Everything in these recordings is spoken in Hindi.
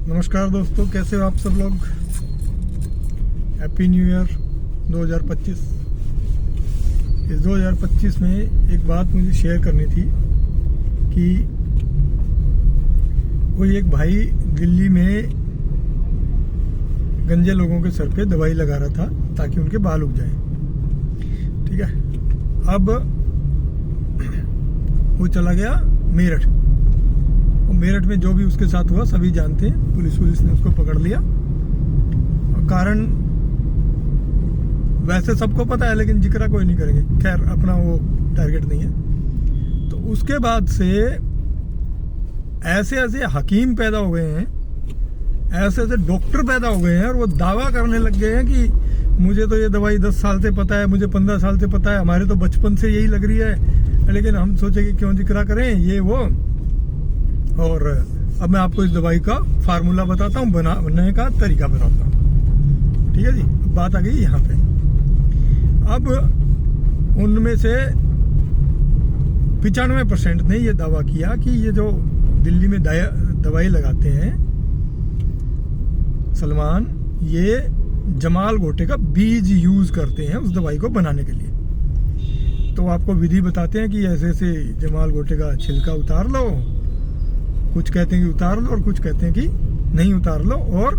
नमस्कार दोस्तों, कैसे हो आप सब लोग। Happy new year 2025। इस 2025 में एक बात मुझे शेयर करनी थी कि कोई एक भाई दिल्ली में गंजे लोगों के सर पे दवाई लगा रहा था ताकि उनके बाल उग जाएं। ठीक है, अब वो चला गया मेरठ। मेरठ में जो भी उसके साथ हुआ सभी जानते हैं। पुलिस ने उसको पकड़ लिया। कारण वैसे सबको पता है, लेकिन जिक्र कोई नहीं करेंगे। खैर, अपना वो टारगेट नहीं है। तो उसके बाद से ऐसे ऐसे हकीम पैदा हो गए हैं, ऐसे ऐसे डॉक्टर पैदा हो गए हैं, और वो दावा करने लग गए हैं कि मुझे तो ये दवाई 10 साल से पता है, मुझे 15 साल से पता है, हमारे तो बचपन से यही लग रही है। लेकिन हम सोचे कि क्यों जिक्र करें ये वो। और अब मैं आपको इस दवाई का फार्मूला बताता हूँ, बनाने का तरीका बताता हूँ। ठीक है जी, बात आ गई यहाँ पे। अब उनमें से 95% ने ये दावा किया कि ये जो दिल्ली में दवाई लगाते हैं सलमान, ये जमाल गोटे का बीज यूज करते हैं उस दवाई को बनाने के लिए। तो आपको विधि बताते हैं कि ऐसे ऐसे जमाल गोटे का छिलका उतार लो, कुछ कहते हैं कि उतार लो और कुछ कहते हैं कि नहीं उतार लो, और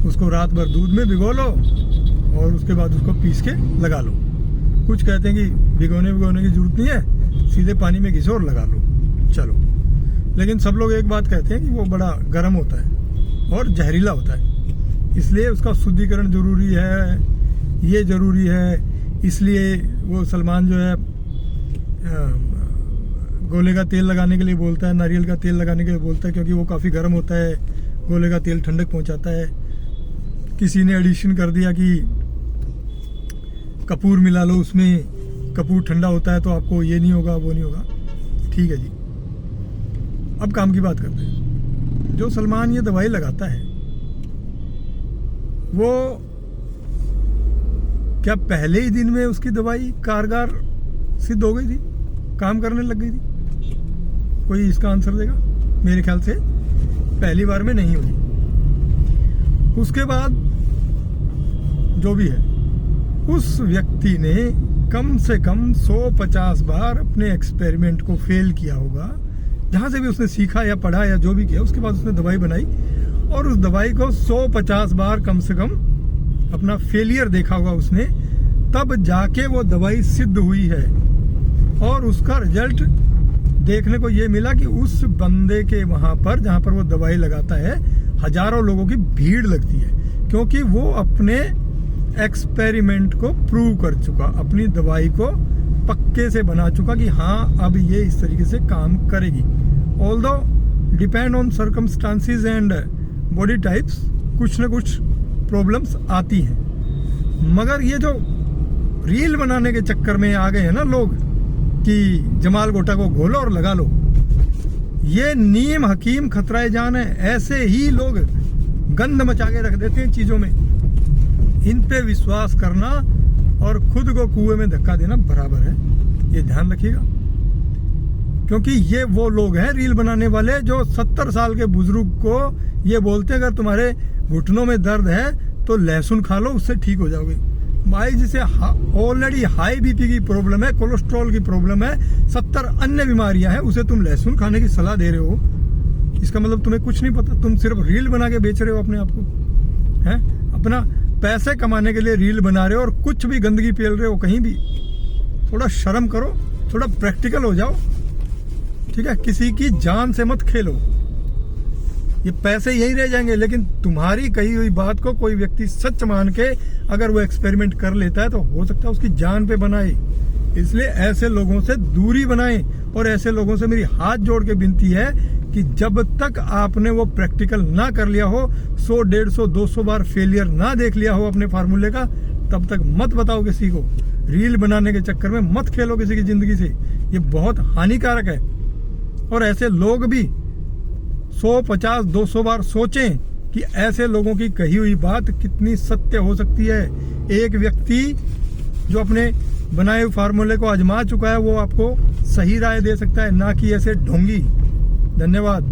उसको रात भर दूध में भिगो लो और उसके बाद उसको पीस के लगा लो। कुछ कहते हैं कि भिगोने की जरूरत नहीं है, सीधे पानी में घिसो और लगा लो। चलो, लेकिन सब लोग एक बात कहते हैं कि वो बड़ा गर्म होता है और जहरीला होता है, इसलिए उसका शुद्धिकरण जरूरी है, ये जरूरी है। इसलिए वो सलमान जो है गोले का तेल लगाने के लिए बोलता है, नारियल का तेल लगाने के लिए बोलता है, क्योंकि वो काफ़ी गर्म होता है। गोले का तेल ठंडक पहुंचाता है। किसी ने एडिशन कर दिया कि कपूर मिला लो उसमें, कपूर ठंडा होता है तो आपको ये नहीं होगा वो नहीं होगा। ठीक है जी, अब काम की बात करते हैं। जो सलमान ये दवाई लगाता है वो क्या पहले ही दिन में उसकी दवाई कारगर सिद्ध हो गई थी, काम करने लग गई थी? कोई इसका आंसर देगा? मेरे ख्याल से पहली बार में नहीं हुई। उसके बाद जो भी है, उस व्यक्ति ने कम से कम 150 बार अपने एक्सपेरिमेंट को फेल किया होगा। जहां से भी उसने सीखा या पढ़ा या जो भी किया, उसके बाद उसने दवाई बनाई और उस दवाई को 150 बार कम से कम अपना फेलियर देखा होगा उसने, तब जाके वो दवाई सिद्ध हुई है। और उसका रिजल्ट देखने को ये मिला कि उस बंदे के वहां पर जहां पर वो दवाई लगाता है, हजारों लोगों की भीड़ लगती है, क्योंकि वो अपने एक्सपेरिमेंट को प्रूव कर चुका, अपनी दवाई को पक्के से बना चुका कि हाँ अब ये इस तरीके से काम करेगी। Although depend on circumstances and body types, कुछ न कुछ प्रॉब्लम्स आती हैं। मगर ये जो रील बनाने के चक्कर में आ गए हैं ना लोग कि जमाल गोटा को घोलो और लगा लो, ये नीम हकीम खतराए जान है। ऐसे ही लोग गंद मचा के रख देते हैं चीजों में। इन पे विश्वास करना और खुद को कुएं में धक्का देना बराबर है, ये ध्यान रखिएगा। क्योंकि ये वो लोग हैं रील बनाने वाले जो 70 साल के बुजुर्ग को ये बोलते हैं अगर तुम्हारे घुटनों में दर्द है तो लहसुन खा लो, उससे ठीक हो जाओगे। भाई, जिसे ऑलरेडी हाई बीपी की प्रॉब्लम है, कोलेस्ट्रॉल की प्रॉब्लम है, 70 अन्य बीमारियां हैं, उसे तुम लहसुन खाने की सलाह दे रहे हो। इसका मतलब तुम्हें कुछ नहीं पता, तुम सिर्फ रील बना के बेच रहे हो अपने आप को, हैं? अपना पैसे कमाने के लिए रील बना रहे हो और कुछ भी गंदगी पेल रहे हो कहीं भी। थोड़ा शर्म करो, थोड़ा प्रैक्टिकल हो जाओ। ठीक है, किसी की जान से मत खेलो। ये पैसे यही रह जाएंगे, लेकिन तुम्हारी कही हुई बात को कोई व्यक्ति सच मान के अगर वो एक्सपेरिमेंट कर लेता है तो हो सकता है उसकी जान पे बनाए। इसलिए ऐसे लोगों से दूरी बनाएं। और ऐसे लोगों से मेरी हाथ जोड़ के विनती है कि जब तक आपने वो प्रैक्टिकल ना कर लिया हो, 100, 150, 200 बार फेलियर ना देख लिया हो अपने फार्मूले का, तब तक मत बताओ किसी को। रील बनाने के चक्कर में मत खेलो किसी की जिंदगी से, ये बहुत हानिकारक है। और ऐसे लोग भी 100, 50, 200 बार सोचें कि ऐसे लोगों की कही हुई बात कितनी सत्य हो सकती है। एक व्यक्ति जो अपने बनाए हुए फार्मूले को आजमा चुका है वो आपको सही राय दे सकता है, ना कि ऐसे ढोंगी। धन्यवाद।